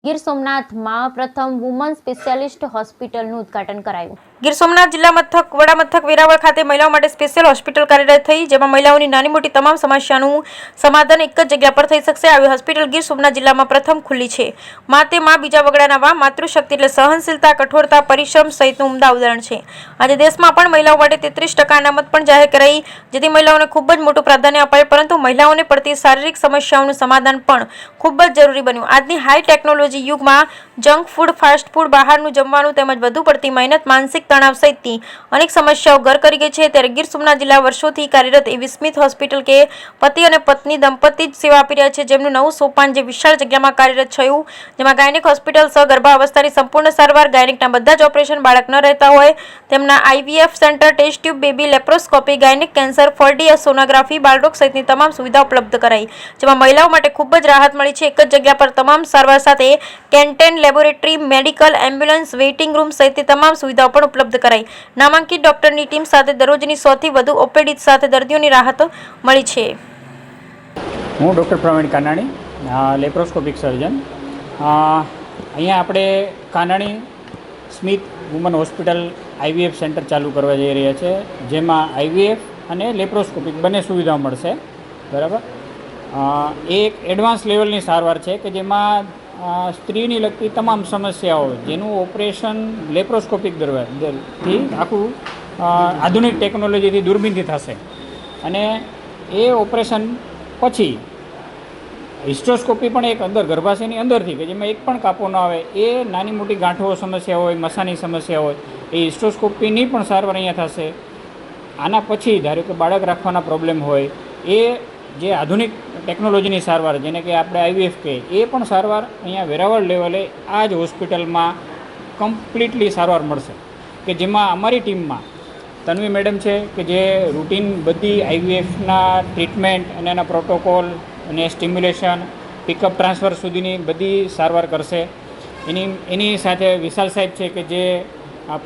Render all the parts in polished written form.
ગીર સોમનાથમાં પ્રથમ woman specialist હોસ્પિટલનું ઉદ્ઘાટન કરાયું। ગીર સોમનાથ જિલ્લા મથક વડા મથક વેરાવળ ખાતે મહિલાઓ માટે સ્પેશિયલ હોસ્પિટલ કાર્યરત થઈ, જેમાં મહિલાઓની નાની મોટી તમામ સમસ્યાનું સમાધાન એક જ જગ્યા પર થઈ શકશે। આવી હોસ્પિટલ ગીર સોમનાથ જિલ્લામાં પ્રથમ ખુલ્લી છે। માતે માં બીજા વગડાના વા માતૃશક્તિ એટલે સહનશીલતા, કઠોરતા, પરિશ્રમ સહિતનું ઉમદા ઉદાહરણ છે। આજે દેશમાં પણ મહિલાઓ માટે 33% અનામત પણ જાહેર કરાઈ, જેથી મહિલાઓને ખૂબ જ મોટું પ્રાધાન્ય અપાયું, પરંતુ મહિલાઓને પડતી શારીરિક સમસ્યાઓનું સમાધાન પણ ખૂબ જ જરૂરી બન્યું। આજની હાઈ ટેકનોલોજી યુગમાં જંક ફૂડ, ફાસ્ટ ફૂડ, બહારનું જમવાનું તેમજ વધુ પડતી મહેનત, માનસિક તણાવ સહિતની અનેક સમસ્યાઓ ઘર કરી ગઈ છે। ત્યારે ગીર સોમનાથ જિલ્લા વર્ષોથી કાર્યરત એવી સ્મિથ હોસ્પિટલ કે પતિ અને પત્ની દંપતી જ સેવા આપી રહ્યા છે, જેમનું નવું સોપાન જે વિશાળ જગ્યામાં કાર્યરત થયું, જેમાં ગાયનેક હોસ્પિટલ સહ ગર્ભાવસ્થાની સંપૂર્ણ સારવાર, ગાયનેકના બધા જ ઓપરેશન, બાળક ન રહેતા હોય તેમના IVF centre, test tube, baby laparoscopy, gynaec cancer, 4D sonography, બાળરોગ સહિતની તમામ સુવિધાઓ ઉપલબ્ધ કરાઈ, જેમાં મહિલાઓ માટે ખૂબ જ રાહત મળી છે। એક જ જગ્યા પર તમામ સારવાર સાથે canteen, laboratory, medical, ambulance, waiting room સહિતની તમામ સુવિધાઓ પણ ઉપલબ્ધ કરાઈ। નામાંકિત ડોક્ટરની ટીમ સાથે દરરોજની 100 થી વધુ OPD સાથે દર્દીઓની રાહત મળી છે। હું doctor Praveen Kanani, laparoscopic surgeon. અહીંયા આપણે Kanani Smith woman hospital IVF centre ચાલુ કરવા જઈ રહ્યા છે, જેમાં IVF અને લેપ્રોસ્કોપિક બંને સુવિધાઓ મળશે, બરાબર। એક એડવાન્સ લેવલની સારવાર છે કે જેમાં સ્ત્રીની લગતી તમામ સમસ્યાઓ જેનું ઓપરેશન લેપ્રોસ્કોપિક થી આખું આધુનિક ટેકનોલોજીથી દૂરબીનથી થશે, અને એ ઓપરેશન પછી હિસ્ટ્રોસ્કોપી પણ એક અંદર ગર્ભાશયની અંદરથી કે જેમાં એક પણ કાપો ન આવે, એ નાની મોટી ગાંઠો સમસ્યા હોય, મસાની સમસ્યા હોય, એ હિસ્ટ્રોસ્કોપીની પણ સારવાર અહીંયા થશે। આના પછી ધારો કે બાળક રાખવાના પ્રોબ્લેમ હોય, એ જે આધુનિક ટેકનોલોજીની સારવાર જેને કે આપણે IVF કહે, એ પણ સારવાર અહીંયા વેરાવળ લેવલે આ જ હોસ્પિટલમાં કમ્પ્લીટલી સારવાર મળશે, કે જેમાં અમારી ટીમમાં તન્વી મેડમ છે કે જે રૂટીન બધી IVFના ટ્રીટમેન્ટ અને એના પ્રોટોકોલ અને સ્ટિમ્યુલેશન, પિકઅપ ટ્રાન્સફર સુધીની બધી સારવાર કરશે। એની સાથે વિશાલ સાહેબ છે કે જે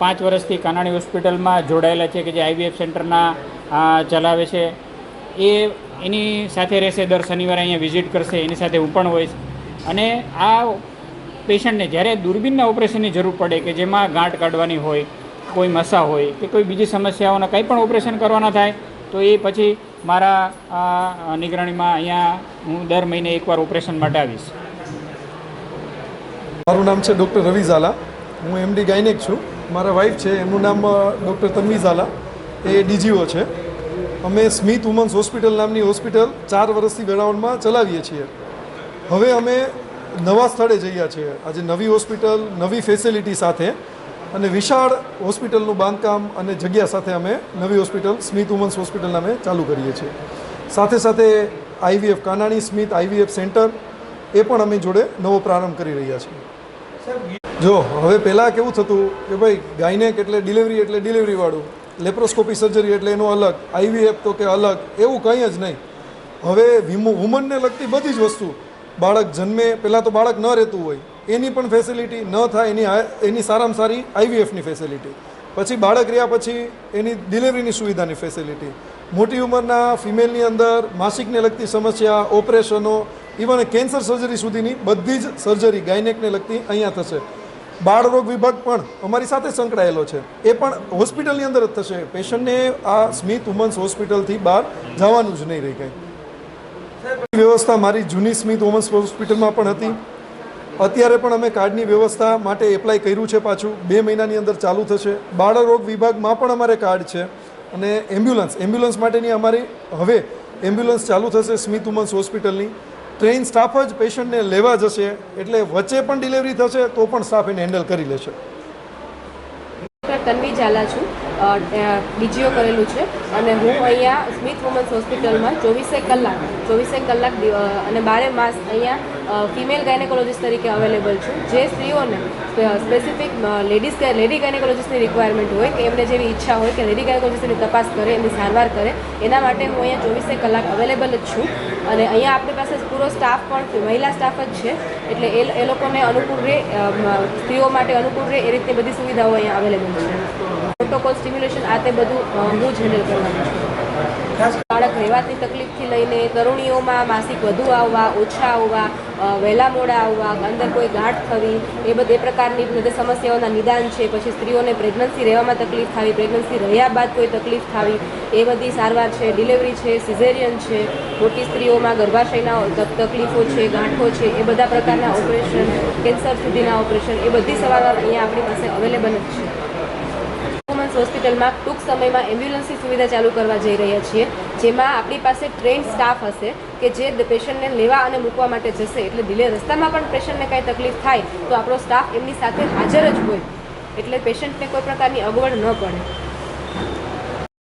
5 વર્ષથી કાનાણી હોસ્પિટલમાં જોડાયેલા છે, કે જે IVF સેન્ટરના ચલાવે છે, એ એની સાથે રહેશે, દર શનિવારે અહીંયા વિઝિટ કરશે, એની સાથે હું પણ હોઈશ। અને આ પેશન્ટને જ્યારે દૂરબીનના ઓપરેશનની જરૂર પડે, કે જેમાં ગાંઠ કાઢવાની હોય, કોઈ મસા હોય કે કોઈ બીજી સમસ્યાઓના કંઈ પણ ઓપરેશન કરવાના થાય, તો એ પછી મારા નિગરાણીમાં અહીંયા હું દર મહિને એકવાર ઓપરેશન માટે આવીશ। મારું નામ છે ડૉક્ટર રવિ ઝાલા, હું MD ગાયનેક છું। મારા વાઈફ છે, એમનું નામ ડૉક્ટર તન્વી ઝાલા, એ DGO છે। અમે સ્મિથ વુમન્સ હોસ્પિટલ નામની હોસ્પિટલ 4 વર્ષથી વેરાવળમાં ચલાવીએ છીએ। હવે અમે નવા સ્થળે જઈએ છીએ, આજે નવી હોસ્પિટલ, નવી ફેસિલિટી સાથે અને વિશાળ હોસ્પિટલનું બાંધકામ અને જગ્યા સાથે અમે નવી હોસ્પિટલ સ્મિથ વુમન્સ હોસ્પિટલ નામે ચાલુ કરીએ છીએ। સાથે સાથે IVF Kanani Smith IVF centre એ પણ અમે જોડે નવો પ્રારંભ કરી રહ્યા છીએ। જો હવે પહેલાં કેવું થતું કે ભાઈ ગાયનેક એટલે ડિલિવરીવાળું, લેપ્રોસ્કોપી સર્જરી એટલે એનો અલગ, IVF તો કે અલગ, એવું કંઈ જ નહીં। હવે વુમનને લગતી બધી જ વસ્તુ, બાળક જન્મે પહેલાં તો બાળક ન રહેતું હોય એની પણ ફેસિલિટી ન થાય, એની સારામાં સારી IVFની ફેસિલિટી, પછી બાળક રહ્યા પછી એની ડિલિવરીની સુવિધાની ફેસિલિટી, મોટી ઉંમરના ફિમેલની અંદર માસિકને લગતી સમસ્યા, ઓપરેશનો, ઇવન કેન્સર સર્જરી સુધીની બધી જ સર્જરી ગાયનેકને લગતી અહીંયા થશે। બાળરોગ વિભાગ પણ અમારી સાથે સંકળાયેલો છે, એ પણ હોસ્પિટલની અંદર જ થશે। પેશન્ટને આ સ્મિથ વુમન્સ હોસ્પિટલથી બહાર જવાનું જ નહીં રહી કંઈ। વ્યવસ્થા મારી જૂની સ્મિથ વુમન્સ હોસ્પિટલમાં પણ હતી, અત્યારે પણ અમે કાર્ડની વ્યવસ્થા માટે એપ્લાય કર્યું છે, પાછું 2 મહિનાની અંદર ચાલુ થશે। બાળરોગ વિભાગમાં પણ અમારે કાર્ડ છે, અને એમ્બ્યુલન્સ માટેની અમારી હવે એમ્બ્યુલન્સ ચાલુ થશે સ્મિથ વુમન્સ હોસ્પિટલની। ટ્રેન સ્ટાફ જ પેશન્ટને લેવા જશે, એટલે વચ્ચે પણ ડિલિવરી થશે તો પણ સ્ટાફ એને હેન્ડલ કરી લેશે। તન્વી ઝાલા છું, DGO કરેલું છે, અને હું અહીંયા સ્મિથ વુમન્સ હોસ્પિટલમાં 24 કલાક અને 12 માસ અહીંયા ફિમેલ ગાયનેકોલોજીસ્ટ તરીકે અવેલેબલ છું। જે સ્ત્રીઓને સ્પેસિફિક લેડી ગાયનેકોલોજીસ્ટની રિક્વાયરમેન્ટ હોય, કે એમને જેવી ઈચ્છા હોય કે લેડી ગાયનેકોલોજીસ્ટની તપાસ કરે, એમની સારવાર કરે, એના માટે હું અહીંયા 24 કલાક અવેલેબલ જ છું। અને અહીંયા આપણી પાસે પૂરો સ્ટાફ પણ મહિલા સ્ટાફ જ છે, એટલે એ લોકોને અનુકૂળ રહે, સ્ત્રીઓ માટે અનુકૂળ રહે એ રીતની બધી સુવિધાઓ અહીંયા અવેલેબલ છે। પ્રોટોકોલ, સ્ટિમ્યુલેશન, આ તે બધું હું જ હેન્ડલ કરવાનું છું। બાળક રહેવાથી તકલીફથી લઈને તરુણીઓમાં માસિક વધુ આવવા, ઓછા આવવા, વહેલા મોડા આવવા, અંદર કોઈ ગાંઠ થવી, એ બધી પ્રકારની બધી સમસ્યાઓના નિદાન છે. પછી સ્ત્રીઓને પ્રેગ્નન્સી રહેવામાં તકલીફ થવી, પ્રેગ્નન્સી રહ્યા બાદ કોઈ તકલીફ થવી, એ બધી સારવાર છે. ડિલિવરી છે, સિઝેરિયન છે, મોટી સ્ત્રીઓમાં ગર્ભાશયના તકલીફો છે, ગાંઠો છે, એ બધા પ્રકારના ઓપરેશન, કેન્સર સુધીના ઓપરેશન, એ બધી સારવાર અહીંયા આપણી પાસે અવેલેબલ જ છે. વુમન્સ હોસ્પિટલમાં ટૂંક સમયમાં એમ્બ્યુલન્સની સુવિધા ચાલુ કરવા જઈ રહ્યા છીએ, જેમાં આપણી પાસે ટ્રેન્ડ સ્ટાફ હશે કે જે પેશન્ટને લેવા અને મૂકવા માટે જશે. એટલે રસ્તામાં પણ પેશન્ટને કાંઈ તકલીફ થાય તો આપણો સ્ટાફ એમની સાથે હાજર જ હોય, એટલે પેશન્ટને કોઈ પ્રકારની અગવડ ન પડે.